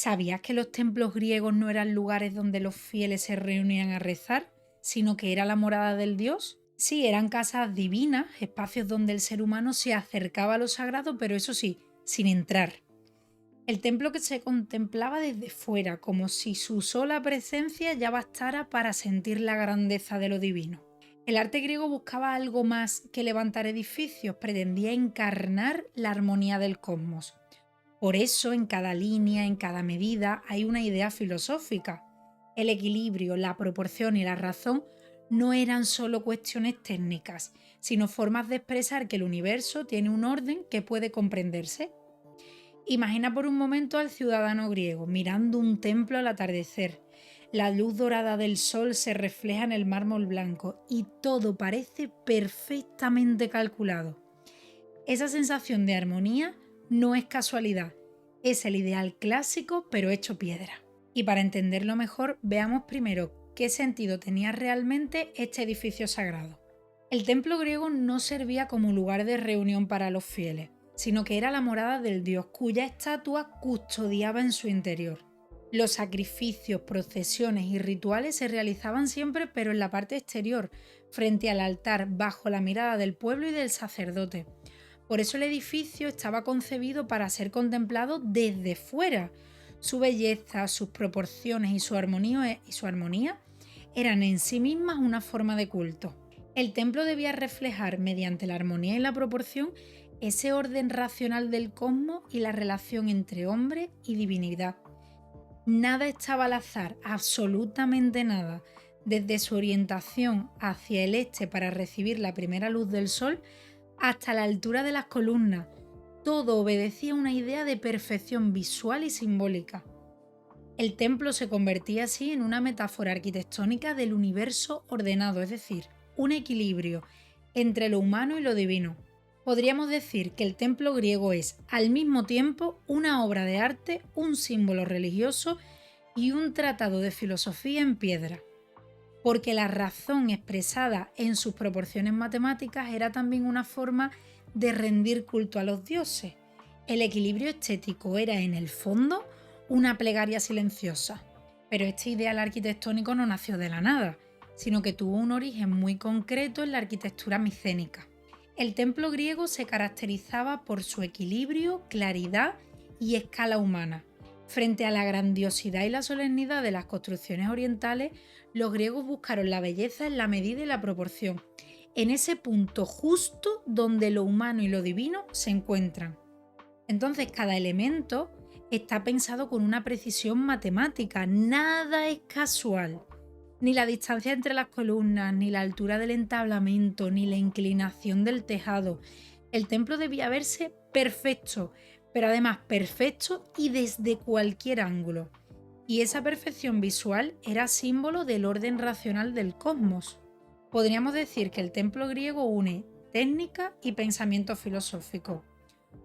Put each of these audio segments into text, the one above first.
¿Sabías que los templos griegos no eran lugares donde los fieles se reunían a rezar, sino que era la morada del dios? Sí, eran casas divinas, espacios donde el ser humano se acercaba a lo sagrado, pero eso sí, sin entrar. El templo que se contemplaba desde fuera, como si su sola presencia ya bastara para sentir la grandeza de lo divino. El arte griego buscaba algo más que levantar edificios, pretendía encarnar la armonía del cosmos. Por eso, en cada línea, en cada medida, hay una idea filosófica. El equilibrio, la proporción y la razón no eran solo cuestiones técnicas, sino formas de expresar que el universo tiene un orden que puede comprenderse. Imagina por un momento al ciudadano griego mirando un templo al atardecer. La luz dorada del sol se refleja en el mármol blanco y todo parece perfectamente calculado. Esa sensación de armonía no es casualidad, es el ideal clásico pero hecho piedra. Y para entenderlo mejor, veamos primero qué sentido tenía realmente este edificio sagrado. El templo griego no servía como lugar de reunión para los fieles, sino que era la morada del dios cuya estatua custodiaba en su interior. Los sacrificios, procesiones y rituales se realizaban siempre pero en la parte exterior, frente al altar, bajo la mirada del pueblo y del sacerdote. Por eso el edificio estaba concebido para ser contemplado desde fuera. Su belleza, sus proporciones y su armonía eran en sí mismas una forma de culto. El templo debía reflejar, mediante la armonía y la proporción, ese orden racional del cosmos y la relación entre hombre y divinidad. Nada estaba al azar, absolutamente nada. Desde su orientación hacia el este para recibir la primera luz del sol hasta la altura de las columnas, todo obedecía a una idea de perfección visual y simbólica. El templo se convertía así en una metáfora arquitectónica del universo ordenado, es decir, un equilibrio entre lo humano y lo divino. Podríamos decir que el templo griego es, al mismo tiempo, una obra de arte, un símbolo religioso y un tratado de filosofía en piedra. Porque la razón expresada en sus proporciones matemáticas era también una forma de rendir culto a los dioses. El equilibrio estético era, en el fondo, una plegaria silenciosa. Pero este ideal arquitectónico no nació de la nada, sino que tuvo un origen muy concreto en la arquitectura micénica. El templo griego se caracterizaba por su equilibrio, claridad y escala humana. Frente a la grandiosidad y la solemnidad de las construcciones orientales, los griegos buscaron la belleza en la medida y la proporción, en ese punto justo donde lo humano y lo divino se encuentran. Entonces, cada elemento está pensado con una precisión matemática, nada es casual. Ni la distancia entre las columnas, ni la altura del entablamento, ni la inclinación del tejado. El templo debía verse perfecto, pero además perfecto y desde cualquier ángulo. Y esa perfección visual era símbolo del orden racional del cosmos. Podríamos decir que el templo griego une técnica y pensamiento filosófico.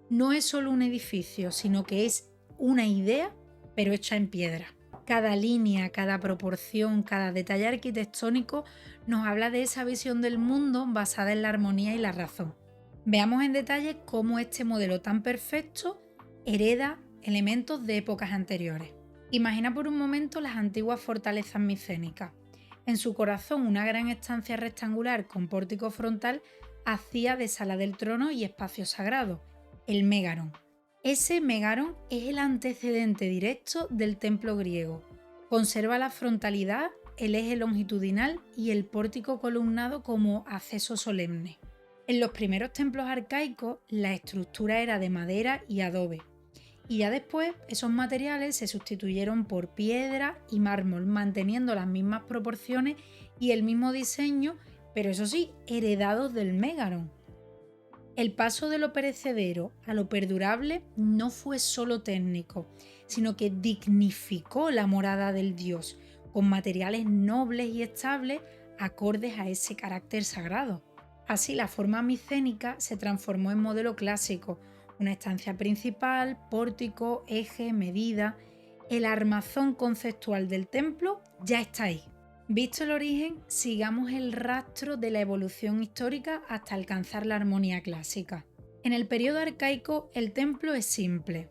No es solo un edificio, sino que es una idea, pero hecha en piedra. Cada línea, cada proporción, cada detalle arquitectónico nos habla de esa visión del mundo basada en la armonía y la razón. Veamos en detalle cómo este modelo tan perfecto hereda elementos de épocas anteriores. Imagina por un momento las antiguas fortalezas micénicas. En su corazón, una gran estancia rectangular con pórtico frontal hacía de sala del trono y espacio sagrado, el Mégaron. Ese Megaron es el antecedente directo del templo griego. Conserva la frontalidad, el eje longitudinal y el pórtico columnado como acceso solemne. En los primeros templos arcaicos, la estructura era de madera y adobe. Y ya después, esos materiales se sustituyeron por piedra y mármol, manteniendo las mismas proporciones y el mismo diseño, pero eso sí, heredados del Megaron. El paso de lo perecedero a lo perdurable no fue solo técnico, sino que dignificó la morada del dios, con materiales nobles y estables acordes a ese carácter sagrado. Así, la forma micénica se transformó en modelo clásico, una estancia principal, pórtico, eje, medida. El armazón conceptual del templo ya está ahí. Visto el origen, sigamos el rastro de la evolución histórica hasta alcanzar la armonía clásica. En el periodo arcaico, el templo es simple.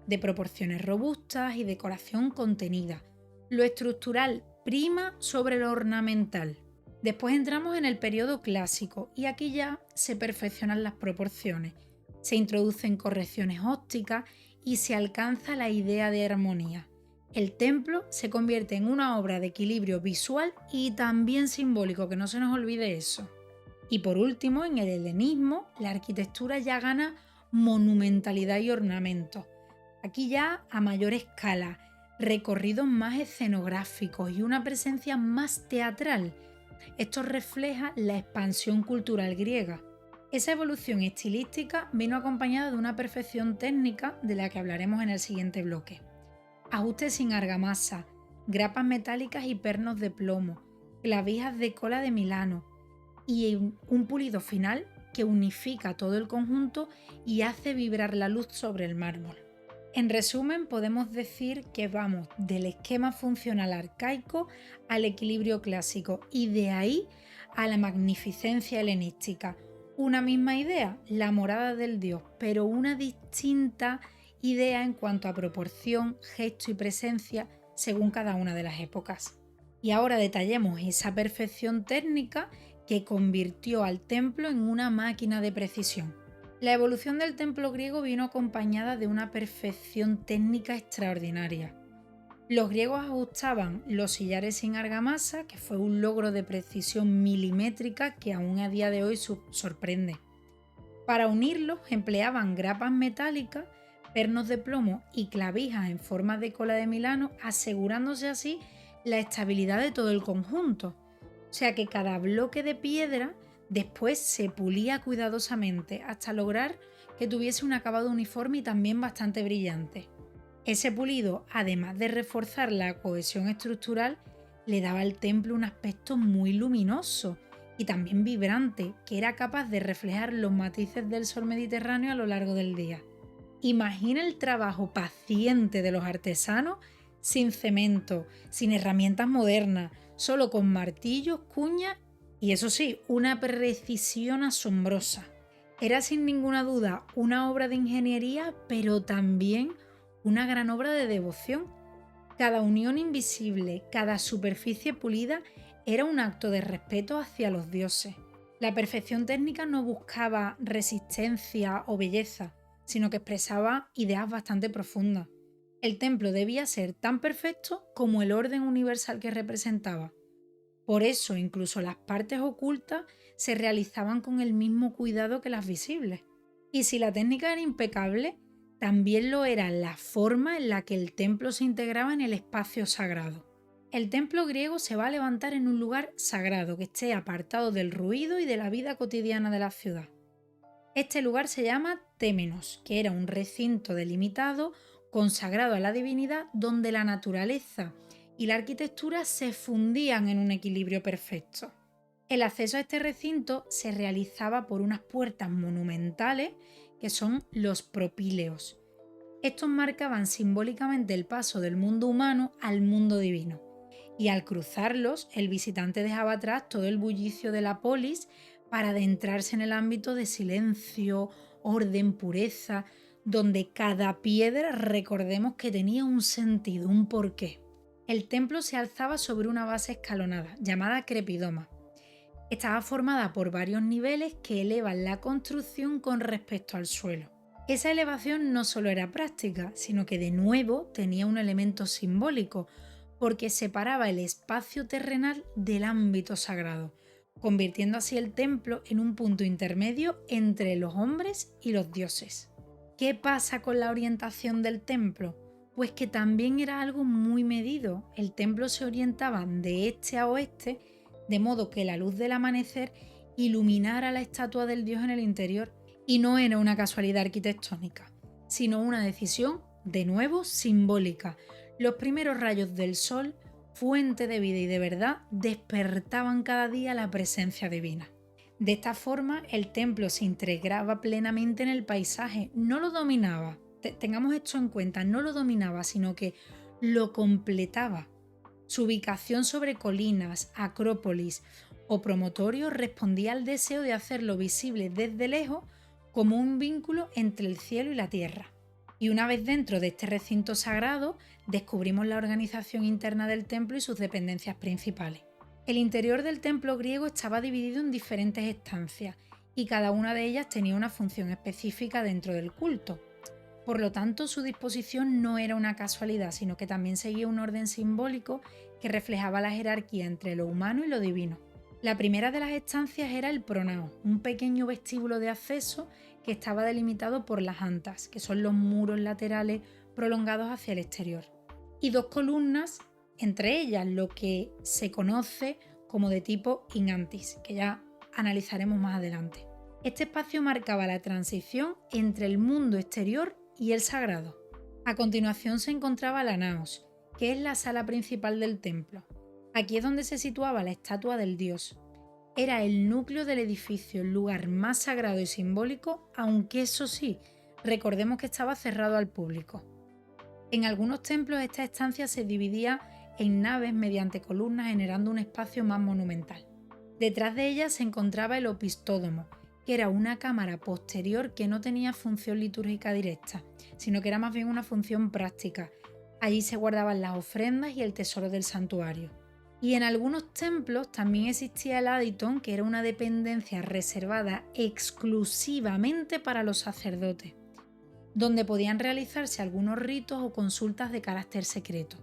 de proporciones robustas y decoración contenida. Lo estructural prima sobre lo ornamental. Después entramos en el periodo clásico y aquí ya se perfeccionan las proporciones, se introducen correcciones ópticas y se alcanza la idea de armonía. El templo se convierte en una obra de equilibrio visual y también simbólico, que no se nos olvide eso. Y por último, en el helenismo, la arquitectura ya gana monumentalidad y ornamento. Aquí ya a mayor escala, recorridos más escenográficos y una presencia más teatral. Esto refleja la expansión cultural griega. Esa evolución estilística vino acompañada de una perfección técnica de la que hablaremos en el siguiente bloque. Ajustes sin argamasa, grapas metálicas y pernos de plomo, clavijas de cola de Milano y un pulido final que unifica todo el conjunto y hace vibrar la luz sobre el mármol. En resumen, podemos decir que vamos del esquema funcional arcaico al equilibrio clásico y de ahí a la magnificencia helenística. Una misma idea, la morada del dios, pero una distinta idea en cuanto a proporción, gesto y presencia según cada una de las épocas. Y ahora detallemos esa perfección técnica que convirtió al templo en una máquina de precisión. La evolución del templo griego vino acompañada de una perfección técnica extraordinaria. Los griegos ajustaban los sillares sin argamasa, que fue un logro de precisión milimétrica que aún a día de hoy sorprende. Para unirlos empleaban grapas metálicas, pernos de plomo y clavijas en forma de cola de Milano, asegurándose así la estabilidad de todo el conjunto. O sea que cada bloque de piedra después se pulía cuidadosamente hasta lograr que tuviese un acabado uniforme y también bastante brillante. Ese pulido, además de reforzar la cohesión estructural, le daba al templo un aspecto muy luminoso y también vibrante, que era capaz de reflejar los matices del sol Mediterráneo a lo largo del día. Imagina el trabajo paciente de los artesanos sin cemento, sin herramientas modernas, solo con martillos, cuñas y eso sí, una precisión asombrosa. Era sin ninguna duda una obra de ingeniería, pero también una gran obra de devoción. Cada unión invisible, cada superficie pulida era un acto de respeto hacia los dioses. La perfección técnica no buscaba resistencia o belleza, sino que expresaba ideas bastante profundas. El templo debía ser tan perfecto como el orden universal que representaba. Por eso, incluso las partes ocultas se realizaban con el mismo cuidado que las visibles. Y si la técnica era impecable, también lo era la forma en la que el templo se integraba en el espacio sagrado. El templo griego se va a levantar en un lugar sagrado que esté apartado del ruido y de la vida cotidiana de la ciudad. Este lugar se llama Témenos, que era un recinto delimitado consagrado a la divinidad donde la naturaleza y la arquitectura se fundían en un equilibrio perfecto. El acceso a este recinto se realizaba por unas puertas monumentales que son los propíleos. Estos marcaban simbólicamente el paso del mundo humano al mundo divino. Y al cruzarlos, el visitante dejaba atrás todo el bullicio de la polis para adentrarse en el ámbito de silencio, orden, pureza, donde cada piedra recordemos que tenía un sentido, un porqué. El templo se alzaba sobre una base escalonada, llamada crepidoma. Estaba formada por varios niveles que elevan la construcción con respecto al suelo. Esa elevación no solo era práctica, sino que de nuevo tenía un elemento simbólico, porque separaba el espacio terrenal del ámbito sagrado, convirtiendo así el templo en un punto intermedio entre los hombres y los dioses. ¿Qué pasa con la orientación del templo? Pues que también era algo muy medido. El templo se orientaba de este a oeste, de modo que la luz del amanecer iluminara la estatua del dios en el interior. Y no era una casualidad arquitectónica, sino una decisión, de nuevo, simbólica. Los primeros rayos del sol, fuente de vida y de verdad, despertaban cada día la presencia divina. De esta forma, el templo se integraba plenamente en el paisaje, no lo dominaba. Tengamos esto en cuenta, no lo dominaba, sino que lo completaba. Su ubicación sobre colinas, acrópolis o promontorios respondía al deseo de hacerlo visible desde lejos como un vínculo entre el cielo y la tierra. Y una vez dentro de este recinto sagrado, descubrimos la organización interna del templo y sus dependencias principales. El interior del templo griego estaba dividido en diferentes estancias y cada una de ellas tenía una función específica dentro del culto. Por lo tanto, su disposición no era una casualidad, sino que también seguía un orden simbólico que reflejaba la jerarquía entre lo humano y lo divino. La primera de las estancias era el pronao, un pequeño vestíbulo de acceso que estaba delimitado por las antas, que son los muros laterales prolongados hacia el exterior, y dos columnas, entre ellas lo que se conoce como de tipo in antis, que ya analizaremos más adelante. Este espacio marcaba la transición entre el mundo exterior y el sagrado. A continuación se encontraba la naos, que es la sala principal del templo. Aquí es donde se situaba la estatua del dios. Era el núcleo del edificio, el lugar más sagrado y simbólico, aunque eso sí, recordemos que estaba cerrado al público. En algunos templos esta estancia se dividía en naves mediante columnas, generando un espacio más monumental. Detrás de ella se encontraba el opistódomo, que era una cámara posterior que no tenía función litúrgica directa, sino que era más bien una función práctica. Allí se guardaban las ofrendas y el tesoro del santuario. Y en algunos templos también existía el aditon, que era una dependencia reservada exclusivamente para los sacerdotes, donde podían realizarse algunos ritos o consultas de carácter secreto.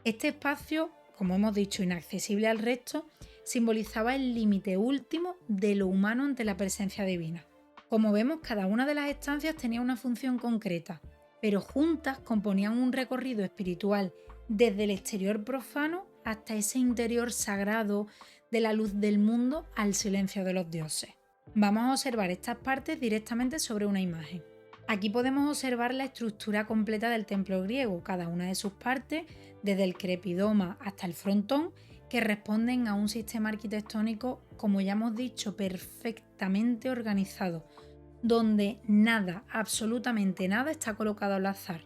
Este espacio, como hemos dicho, inaccesible al resto, simbolizaba el límite último de lo humano ante la presencia divina. Como vemos, cada una de las estancias tenía una función concreta, pero juntas componían un recorrido espiritual desde el exterior profano hasta ese interior sagrado de la luz del mundo al silencio de los dioses. Vamos a observar estas partes directamente sobre una imagen. Aquí podemos observar la estructura completa del templo griego, cada una de sus partes, desde el crepidoma hasta el frontón, que responden a un sistema arquitectónico, como ya hemos dicho, perfectamente organizado, donde nada, absolutamente nada, está colocado al azar.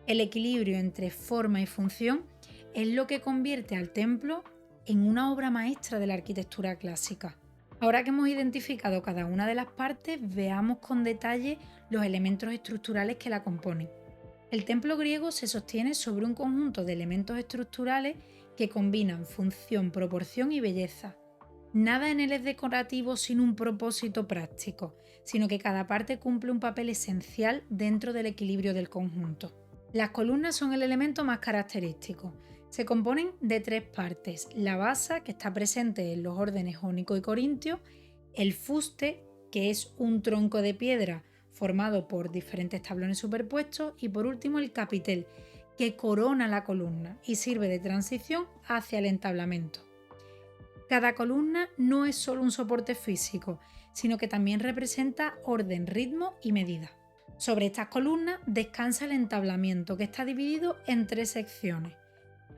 El equilibrio entre forma y función es lo que convierte al templo en una obra maestra de la arquitectura clásica. Ahora que hemos identificado cada una de las partes, veamos con detalle los elementos estructurales que la componen. El templo griego se sostiene sobre un conjunto de elementos estructurales que combinan función, proporción y belleza. Nada en él es decorativo sin un propósito práctico, sino que cada parte cumple un papel esencial dentro del equilibrio del conjunto. Las columnas son el elemento más característico. Se componen de tres partes: la basa, que está presente en los órdenes jónico y corintio, el fuste, que es un tronco de piedra formado por diferentes tablones superpuestos, y por último el capitel, que corona la columna y sirve de transición hacia el entablamento. Cada columna no es solo un soporte físico, sino que también representa orden, ritmo y medida. Sobre estas columnas descansa el entablamiento, que está dividido en tres secciones: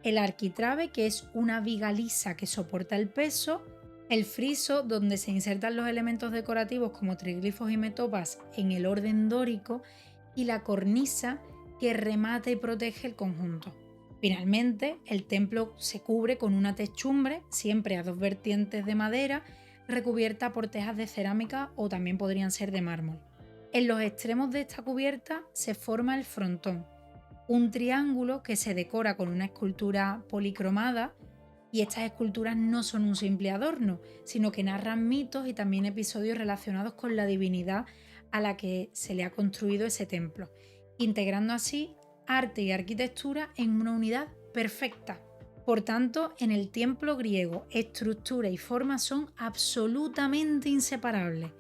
el arquitrabe, que es una viga lisa que soporta el peso; el friso, donde se insertan los elementos decorativos como triglifos y metopas en el orden dórico; y la cornisa, que remata y protege el conjunto. Finalmente, el templo se cubre con una techumbre, siempre a dos vertientes de madera, recubierta por tejas de cerámica o también podrían ser de mármol. En los extremos de esta cubierta se forma el frontón, un triángulo que se decora con una escultura policromada, y estas esculturas no son un simple adorno, sino que narran mitos y también episodios relacionados con la divinidad a la que se le ha construido ese templo, integrando así arte y arquitectura en una unidad perfecta. Por tanto, en el templo griego, estructura y forma son absolutamente inseparables.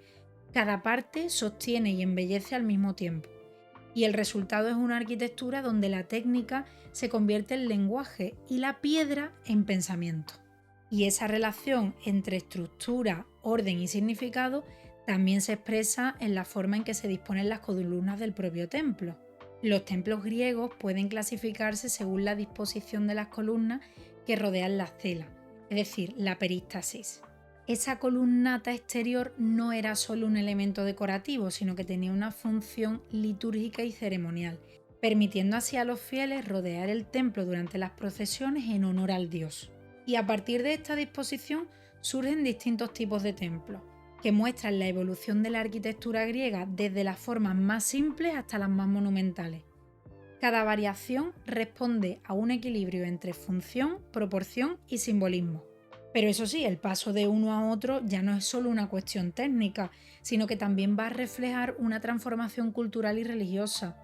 Cada parte sostiene y embellece al mismo tiempo. Y el resultado es una arquitectura donde la técnica se convierte en lenguaje y la piedra en pensamiento. Y esa relación entre estructura, orden y significado también se expresa en la forma en que se disponen las columnas del propio templo. Los templos griegos pueden clasificarse según la disposición de las columnas que rodean la cela, es decir, la perístasis. Esa columnata exterior no era solo un elemento decorativo, sino que tenía una función litúrgica y ceremonial, permitiendo así a los fieles rodear el templo durante las procesiones en honor al dios. Y a partir de esta disposición surgen distintos tipos de templos. que muestran la evolución de la arquitectura griega desde las formas más simples hasta las más monumentales. Cada variación responde a un equilibrio entre función, proporción y simbolismo. Pero eso sí, el paso de uno a otro ya no es solo una cuestión técnica, sino que también va a reflejar una transformación cultural y religiosa,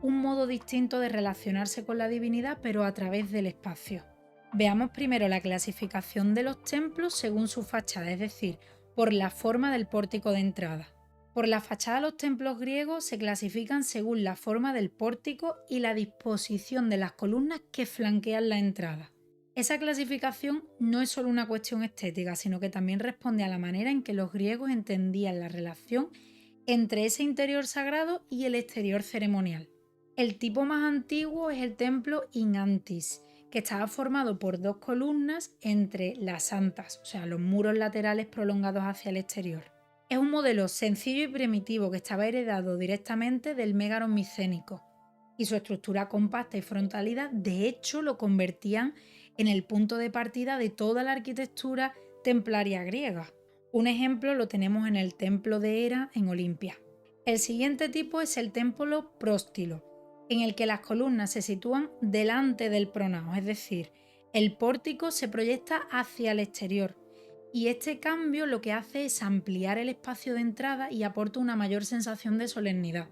un modo distinto de relacionarse con la divinidad pero a través del espacio. Veamos primero la clasificación de los templos según su fachada, es decir, por la forma del pórtico de entrada. Por la fachada los templos griegos se clasifican según la forma del pórtico y la disposición de las columnas que flanquean la entrada. Esa clasificación no es solo una cuestión estética, sino que también responde a la manera en que los griegos entendían la relación entre ese interior sagrado y el exterior ceremonial. El tipo más antiguo es el templo in antis, que estaba formado por dos columnas entre las santas, o sea, los muros laterales prolongados hacia el exterior. Es un modelo sencillo y primitivo que estaba heredado directamente del mégaron micénico, y su estructura compacta y frontalidad de hecho lo convertían en el punto de partida de toda la arquitectura templaria griega. Un ejemplo lo tenemos en el templo de Hera en Olimpia. El siguiente tipo es el templo próstilo, en el que las columnas se sitúan delante del pronao, es decir, el pórtico se proyecta hacia el exterior, y este cambio lo que hace es ampliar el espacio de entrada y aporta una mayor sensación de solemnidad.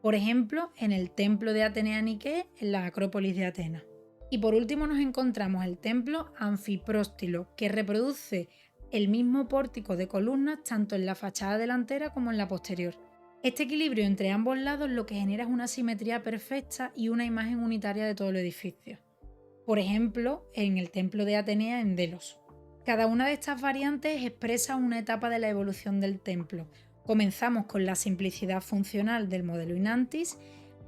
Por ejemplo, en el templo de Atenea Nike, en la Acrópolis de Atenas. Y por último nos encontramos el templo anfipróstilo, que reproduce el mismo pórtico de columnas tanto en la fachada delantera como en la posterior. Este equilibrio entre ambos lados lo que genera es una simetría perfecta y una imagen unitaria de todo el edificio. Por ejemplo, en el templo de Atenea en Delos. Cada una de estas variantes expresa una etapa de la evolución del templo. Comenzamos con la simplicidad funcional del modelo in antis,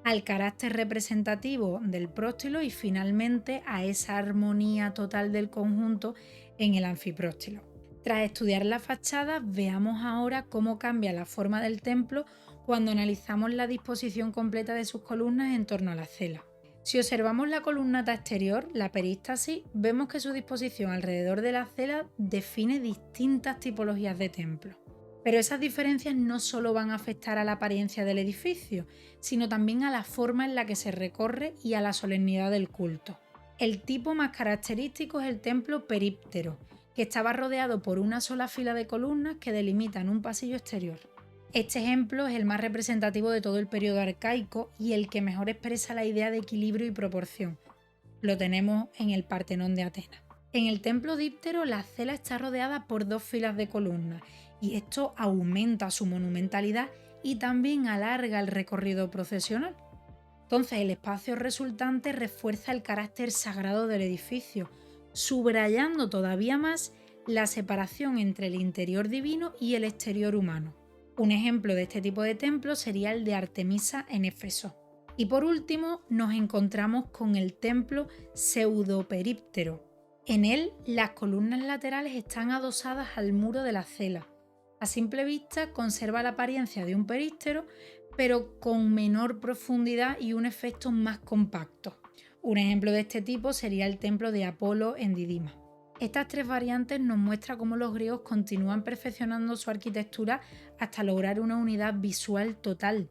al carácter representativo del próstilo y finalmente a esa armonía total del conjunto en el anfipróstilo. Tras estudiar la fachada, veamos ahora cómo cambia la forma del templo cuando analizamos la disposición completa de sus columnas en torno a la cela. Si observamos la columnata exterior, la perístasis, vemos que su disposición alrededor de la cela define distintas tipologías de templo. Pero esas diferencias no solo van a afectar a la apariencia del edificio, sino también a la forma en la que se recorre y a la solemnidad del culto. El tipo más característico es el templo períptero, que estaba rodeado por una sola fila de columnas que delimitan un pasillo exterior. Este ejemplo es el más representativo de todo el periodo arcaico y el que mejor expresa la idea de equilibrio y proporción. Lo tenemos en el Partenón de Atenas. En el templo díptero la cela está rodeada por dos filas de columnas y esto aumenta su monumentalidad y también alarga el recorrido procesional. Entonces el espacio resultante refuerza el carácter sagrado del edificio, subrayando todavía más la separación entre el interior divino y el exterior humano. Un ejemplo de este tipo de templo sería el de Artemisa en Éfeso. Y por último nos encontramos con el templo pseudoperíptero. En él las columnas laterales están adosadas al muro de la cela. A simple vista conserva la apariencia de un períptero, pero con menor profundidad y un efecto más compacto. Un ejemplo de este tipo sería el templo de Apolo en Didima. Estas tres variantes nos muestran cómo los griegos continúan perfeccionando su arquitectura hasta lograr una unidad visual total,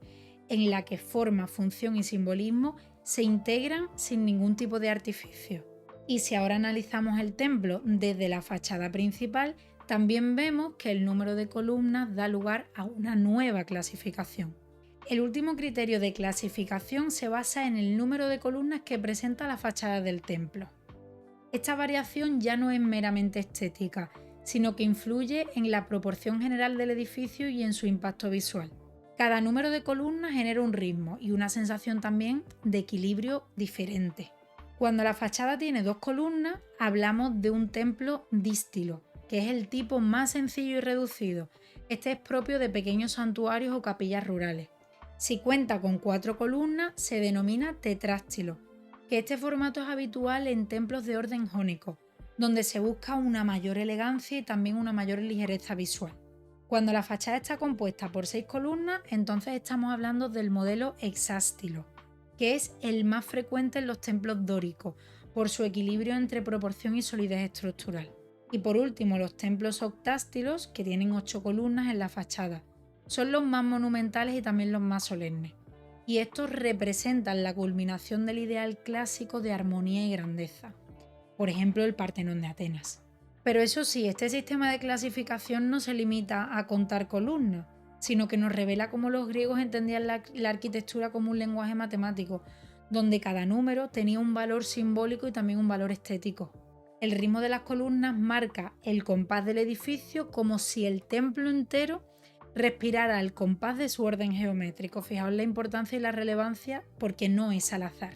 en la que forma, función y simbolismo se integran sin ningún tipo de artificio. Y si ahora analizamos el templo desde la fachada principal, también vemos que el número de columnas da lugar a una nueva clasificación. El último criterio de clasificación se basa en el número de columnas que presenta la fachada del templo. Esta variación ya no es meramente estética, sino que influye en la proporción general del edificio y en su impacto visual. Cada número de columnas genera un ritmo y una sensación también de equilibrio diferente. Cuando la fachada tiene dos columnas, hablamos de un templo dístilo, que es el tipo más sencillo y reducido. Este es propio de pequeños santuarios o capillas rurales. Si cuenta con 4 columnas, se denomina tetrástilo, que este formato es habitual en templos de orden jónico, donde se busca una mayor elegancia y también una mayor ligereza visual. Cuando la fachada está compuesta por 6 columnas, entonces estamos hablando del modelo hexástilo, que es el más frecuente en los templos dóricos, por su equilibrio entre proporción y solidez estructural. Y por último, los templos octástilos, que tienen 8 columnas en la fachada. Son los más monumentales y también los más solemnes. Y estos representan la culminación del ideal clásico de armonía y grandeza. Por ejemplo, el Partenón de Atenas. Pero eso sí, este sistema de clasificación no se limita a contar columnas, sino que nos revela cómo los griegos entendían la arquitectura como un lenguaje matemático, donde cada número tenía un valor simbólico y también un valor estético. El ritmo de las columnas marca el compás del edificio, como si el templo entero respirara al compás de su orden geométrico. Fijaos la importancia y la relevancia, porque no es al azar.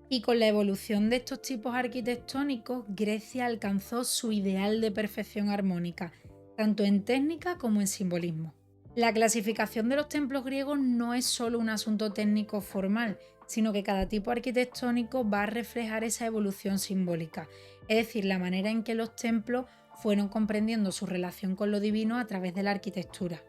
Y con la evolución de estos tipos arquitectónicos, Grecia alcanzó su ideal de perfección armónica, tanto en técnica como en simbolismo. La clasificación de los templos griegos no es solo un asunto técnico formal, sino que cada tipo arquitectónico va a reflejar esa evolución simbólica, es decir, la manera en que los templos fueron comprendiendo su relación con lo divino a través de la arquitectura.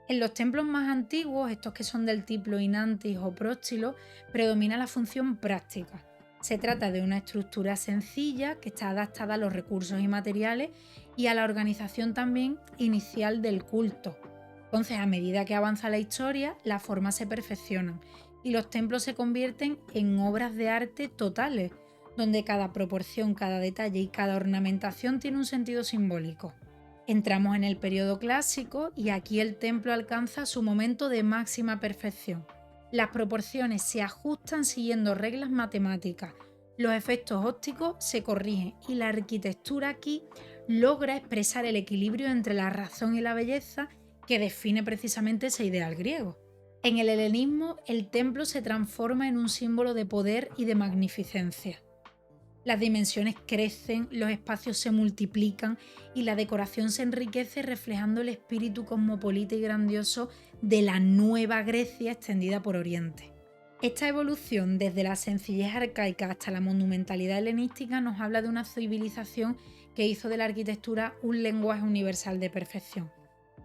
En los templos más antiguos, estos que son del tipo Inantis o Próstilo, predomina la función práctica. Se trata de una estructura sencilla que está adaptada a los recursos y materiales y a la organización también inicial del culto. Entonces, a medida que avanza la historia, las formas se perfeccionan y los templos se convierten en obras de arte totales, donde cada proporción, cada detalle y cada ornamentación tiene un sentido simbólico. Entramos en el periodo clásico y aquí el templo alcanza su momento de máxima perfección. Las proporciones se ajustan siguiendo reglas matemáticas, los efectos ópticos se corrigen y la arquitectura aquí logra expresar el equilibrio entre la razón y la belleza que define precisamente ese ideal griego. En el helenismo, el templo se transforma en un símbolo de poder y de magnificencia. Las dimensiones crecen, los espacios se multiplican y la decoración se enriquece reflejando el espíritu cosmopolita y grandioso de la nueva Grecia extendida por Oriente. Esta evolución desde la sencillez arcaica hasta la monumentalidad helenística nos habla de una civilización que hizo de la arquitectura un lenguaje universal de perfección.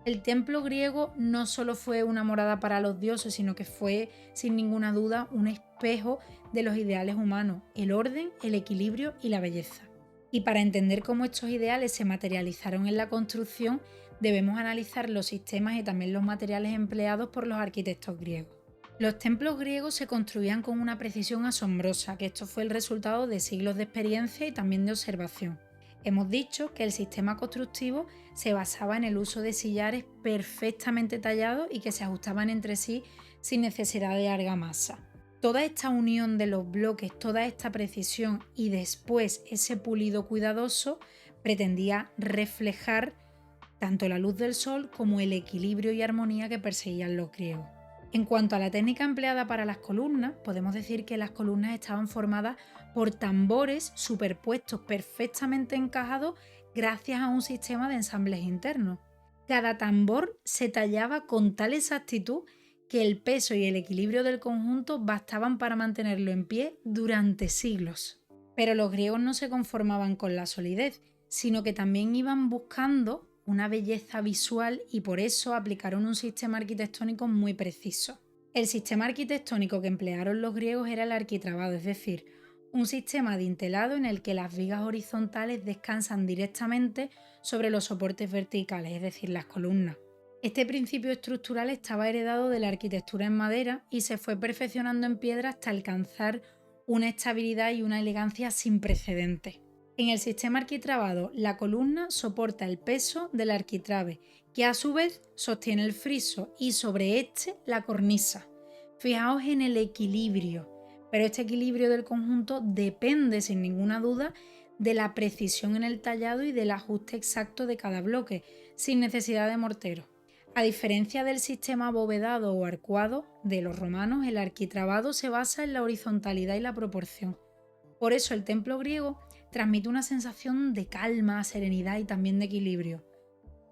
El templo griego no solo fue una morada para los dioses, sino que fue, sin ninguna duda, un espejo de los ideales humanos, el orden, el equilibrio y la belleza. Y para entender cómo estos ideales se materializaron en la construcción, debemos analizar los sistemas y también los materiales empleados por los arquitectos griegos. Los templos griegos se construían con una precisión asombrosa, que esto fue el resultado de siglos de experiencia y también de observación. Hemos dicho que el sistema constructivo se basaba en el uso de sillares perfectamente tallados y que se ajustaban entre sí sin necesidad de argamasa. Toda esta unión de los bloques, toda esta precisión y después ese pulido cuidadoso pretendía reflejar tanto la luz del sol como el equilibrio y armonía que perseguían los griegos. En cuanto a la técnica empleada para las columnas, podemos decir que las columnas estaban formadas por tambores superpuestos perfectamente encajados gracias a un sistema de ensambles internos. Cada tambor se tallaba con tal exactitud que el peso y el equilibrio del conjunto bastaban para mantenerlo en pie durante siglos. Pero los griegos no se conformaban con la solidez, sino que también iban buscando una belleza visual y por eso aplicaron un sistema arquitectónico muy preciso. El sistema arquitectónico que emplearon los griegos era el arquitrabado, es decir, un sistema dintelado en el que las vigas horizontales descansan directamente sobre los soportes verticales, es decir, las columnas. Este principio estructural estaba heredado de la arquitectura en madera y se fue perfeccionando en piedra hasta alcanzar una estabilidad y una elegancia sin precedentes. En el sistema arquitrabado, la columna soporta el peso del arquitrabe, que a su vez sostiene el friso y sobre este la cornisa. Fijaos en el equilibrio, pero este equilibrio del conjunto depende sin ninguna duda de la precisión en el tallado y del ajuste exacto de cada bloque, sin necesidad de mortero. A diferencia del sistema abovedado o arcuado de los romanos, el arquitrabado se basa en la horizontalidad y la proporción. Por eso el templo griego transmite una sensación de calma, serenidad y también de equilibrio.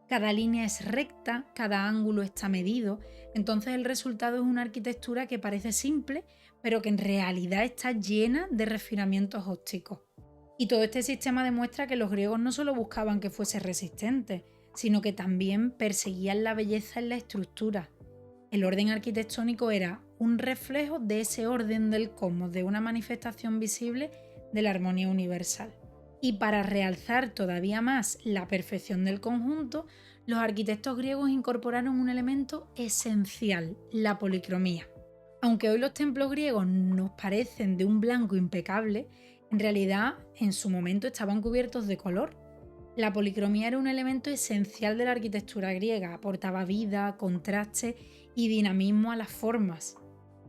Cada línea es recta, cada ángulo está medido, entonces el resultado es una arquitectura que parece simple, pero que en realidad está llena de refinamientos ópticos. Y todo este sistema demuestra que los griegos no solo buscaban que fuese resistente, sino que también perseguían la belleza en la estructura. El orden arquitectónico era un reflejo de ese orden del cosmos, de una manifestación visible de la armonía universal. Y para realzar todavía más la perfección del conjunto, los arquitectos griegos incorporaron un elemento esencial, la policromía. Aunque hoy los templos griegos nos parecen de un blanco impecable, en realidad en su momento estaban cubiertos de color. La policromía era un elemento esencial de la arquitectura griega, aportaba vida, contraste y dinamismo a las formas.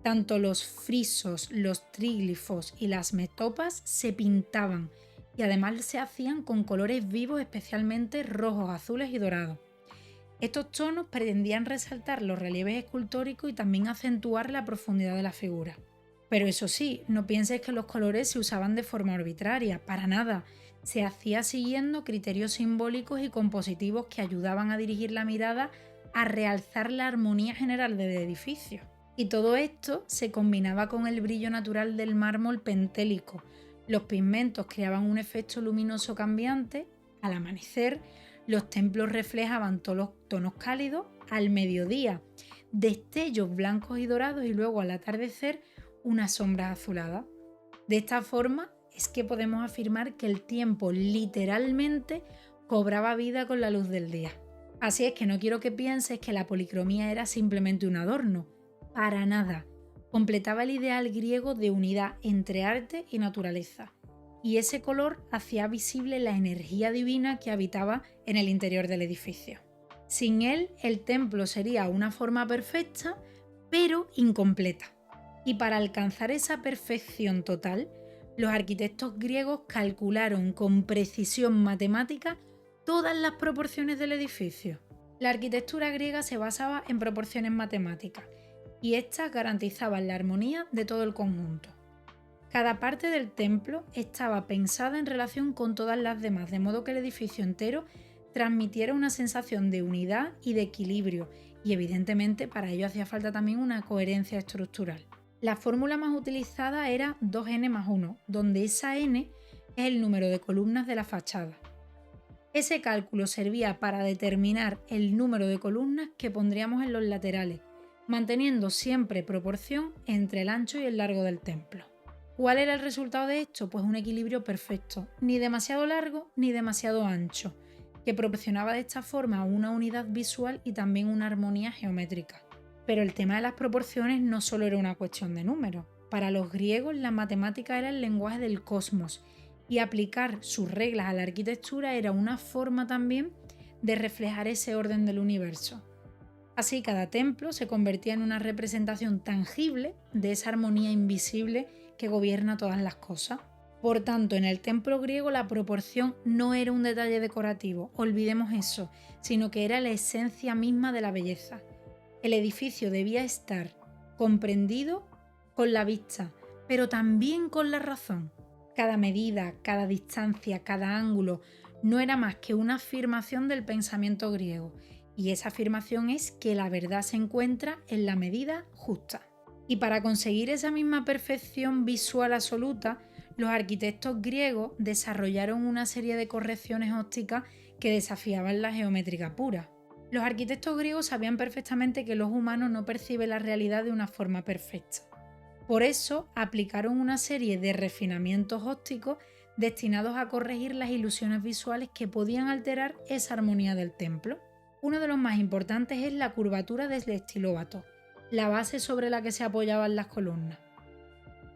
Tanto los frisos, los tríglifos y las metopas se pintaban y además se hacían con colores vivos, especialmente rojos, azules y dorados. Estos tonos pretendían resaltar los relieves escultóricos y también acentuar la profundidad de la figura. Pero eso sí, no pienses que los colores se usaban de forma arbitraria, para nada. Se hacía siguiendo criterios simbólicos y compositivos que ayudaban a dirigir la mirada a realzar la armonía general del edificio. Y todo esto se combinaba con el brillo natural del mármol pentélico. Los pigmentos creaban un efecto luminoso cambiante. Al amanecer, los templos reflejaban todos los tonos cálidos, al mediodía destellos blancos y dorados y luego al atardecer unas sombras azuladas. De esta forma es que podemos afirmar que el tiempo literalmente cobraba vida con la luz del día. Así es que no quiero que pienses que la policromía era simplemente un adorno. Para nada. Completaba el ideal griego de unidad entre arte y naturaleza. Y ese color hacía visible la energía divina que habitaba en el interior del edificio. Sin él, el templo sería una forma perfecta, pero incompleta. Y para alcanzar esa perfección total, los arquitectos griegos calcularon con precisión matemática todas las proporciones del edificio. La arquitectura griega se basaba en proporciones matemáticas y estas garantizaban la armonía de todo el conjunto. Cada parte del templo estaba pensada en relación con todas las demás, de modo que el edificio entero transmitiera una sensación de unidad y de equilibrio, y evidentemente para ello hacía falta también una coherencia estructural. La fórmula más utilizada era 2n más 1, donde esa n es el número de columnas de la fachada. Ese cálculo servía para determinar el número de columnas que pondríamos en los laterales, manteniendo siempre proporción entre el ancho y el largo del templo. ¿Cuál era el resultado de esto? Pues un equilibrio perfecto, ni demasiado largo ni demasiado ancho, que proporcionaba de esta forma una unidad visual y también una armonía geométrica. Pero el tema de las proporciones no solo era una cuestión de números. Para los griegos la matemática era el lenguaje del cosmos y aplicar sus reglas a la arquitectura era una forma también de reflejar ese orden del universo. Así cada templo se convertía en una representación tangible de esa armonía invisible que gobierna todas las cosas. Por tanto, en el templo griego la proporción no era un detalle decorativo, olvidemos eso, sino que era la esencia misma de la belleza. El edificio debía estar comprendido con la vista, pero también con la razón. Cada medida, cada distancia, cada ángulo no era más que una afirmación del pensamiento griego, y esa afirmación es que la verdad se encuentra en la medida justa. Y para conseguir esa misma perfección visual absoluta, los arquitectos griegos desarrollaron una serie de correcciones ópticas que desafiaban la geométrica pura. Los arquitectos griegos sabían perfectamente que los humanos no perciben la realidad de una forma perfecta. Por eso aplicaron una serie de refinamientos ópticos destinados a corregir las ilusiones visuales que podían alterar esa armonía del templo. Uno de los más importantes es la curvatura del estilóbato, la base sobre la que se apoyaban las columnas.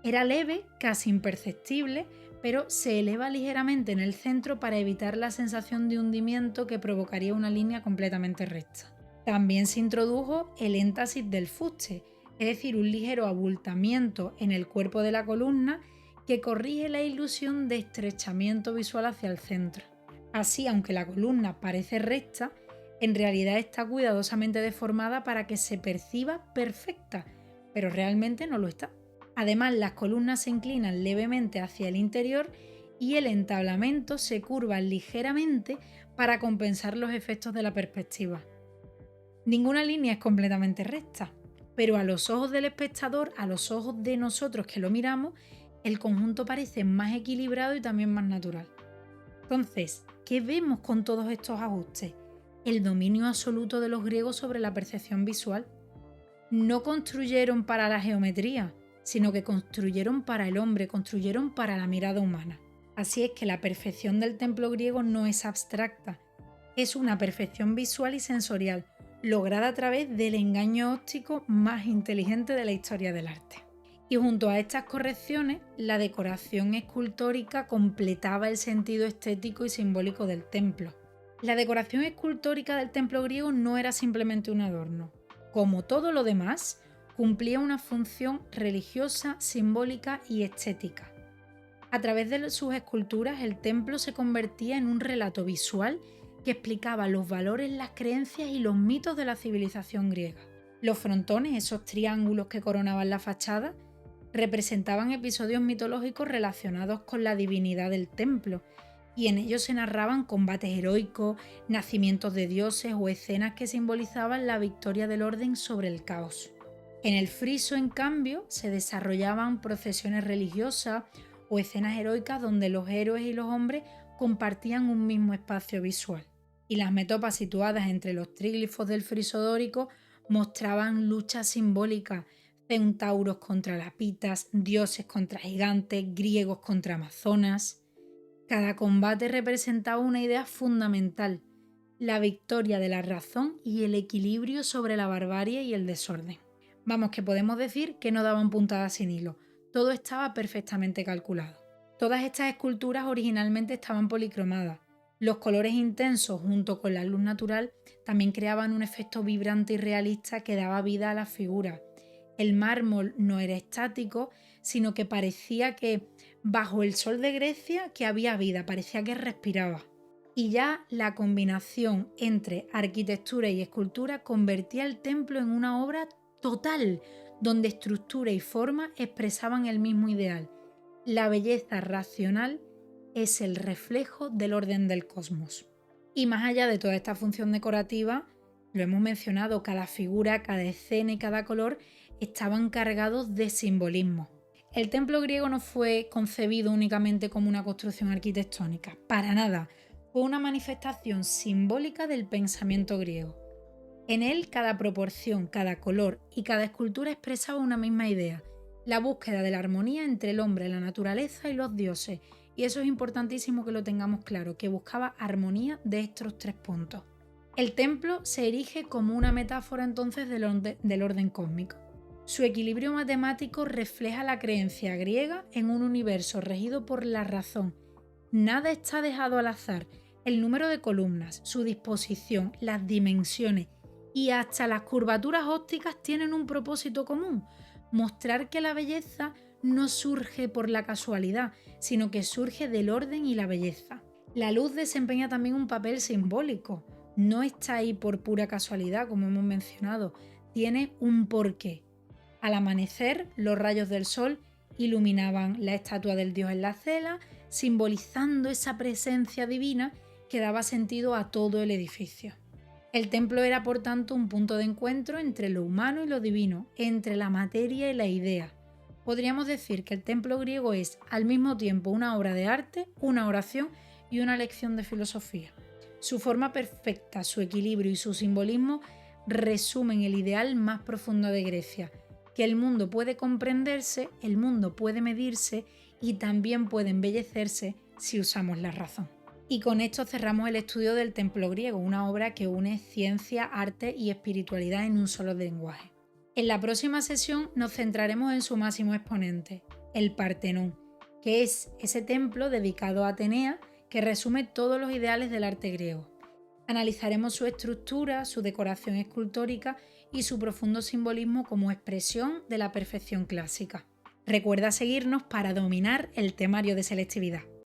Era leve, casi imperceptible, pero se eleva ligeramente en el centro para evitar la sensación de hundimiento que provocaría una línea completamente recta. También se introdujo el énfasis del fuste, es decir, un ligero abultamiento en el cuerpo de la columna que corrige la ilusión de estrechamiento visual hacia el centro. Así, aunque la columna parece recta, en realidad está cuidadosamente deformada para que se perciba perfecta, pero realmente no lo está. Además, las columnas se inclinan levemente hacia el interior y el entablamento se curva ligeramente para compensar los efectos de la perspectiva. Ninguna línea es completamente recta, pero a los ojos del espectador, a los ojos de nosotros que lo miramos, el conjunto parece más equilibrado y también más natural. Entonces, ¿qué vemos con todos estos ajustes? El dominio absoluto de los griegos sobre la percepción visual. No construyeron para la geometría, sino que construyeron para el hombre, construyeron para la mirada humana. Así es que la perfección del templo griego no es abstracta, es una perfección visual y sensorial, lograda a través del engaño óptico más inteligente de la historia del arte. Y junto a estas correcciones, la decoración escultórica completaba el sentido estético y simbólico del templo. La decoración escultórica del templo griego no era simplemente un adorno. Como todo lo demás, cumplía una función religiosa, simbólica y estética. A través de sus esculturas, el templo se convertía en un relato visual que explicaba los valores, las creencias y los mitos de la civilización griega. Los frontones, esos triángulos que coronaban la fachada, representaban episodios mitológicos relacionados con la divinidad del templo, y en ellos se narraban combates heroicos, nacimientos de dioses o escenas que simbolizaban la victoria del orden sobre el caos. En el friso, en cambio, se desarrollaban procesiones religiosas o escenas heroicas donde los héroes y los hombres compartían un mismo espacio visual. Y las metopas situadas entre los tríglifos del friso dórico mostraban luchas simbólicas: centauros contra lapitas, dioses contra gigantes, griegos contra amazonas. Cada combate representaba una idea fundamental: la victoria de la razón y el equilibrio sobre la barbarie y el desorden. Vamos, que podemos decir que no daban puntadas sin hilo, todo estaba perfectamente calculado. Todas estas esculturas originalmente estaban policromadas. Los colores intensos junto con la luz natural también creaban un efecto vibrante y realista que daba vida a las figuras. El mármol no era estático, sino que parecía que bajo el sol de Grecia que había vida, parecía que respiraba. Y ya la combinación entre arquitectura y escultura convertía el templo en una obra total, donde estructura y forma expresaban el mismo ideal. La belleza racional es el reflejo del orden del cosmos. Y más allá de toda esta función decorativa, lo hemos mencionado, cada figura, cada escena y cada color estaban cargados de simbolismo. El templo griego no fue concebido únicamente como una construcción arquitectónica, para nada, fue una manifestación simbólica del pensamiento griego. En él cada proporción, cada color y cada escultura expresaba una misma idea: la búsqueda de la armonía entre el hombre, la naturaleza y los dioses. Y eso es importantísimo que lo tengamos claro, que buscaba armonía de estos tres puntos. El templo se erige como una metáfora entonces del orden cósmico. Su equilibrio matemático refleja la creencia griega en un universo regido por la razón. Nada está dejado al azar. El número de columnas, su disposición, las dimensiones y hasta las curvaturas ópticas tienen un propósito común: mostrar que la belleza no surge por la casualidad, sino que surge del orden y la belleza. La luz desempeña también un papel simbólico. No está ahí por pura casualidad, como hemos mencionado, tiene un porqué. Al amanecer, los rayos del sol iluminaban la estatua del dios en la cela, simbolizando esa presencia divina que daba sentido a todo el edificio. El templo era, por tanto, un punto de encuentro entre lo humano y lo divino, entre la materia y la idea. Podríamos decir que el templo griego es al mismo tiempo una obra de arte, una oración y una lección de filosofía. Su forma perfecta, su equilibrio y su simbolismo resumen el ideal más profundo de Grecia: que el mundo puede comprenderse, el mundo puede medirse y también puede embellecerse si usamos la razón. Y con esto cerramos el estudio del templo griego, una obra que une ciencia, arte y espiritualidad en un solo lenguaje. En la próxima sesión nos centraremos en su máximo exponente, el Partenón, que es ese templo dedicado a Atenea que resume todos los ideales del arte griego. Analizaremos su estructura, su decoración escultórica y su profundo simbolismo como expresión de la perfección clásica. Recuerda seguirnos para dominar el temario de selectividad.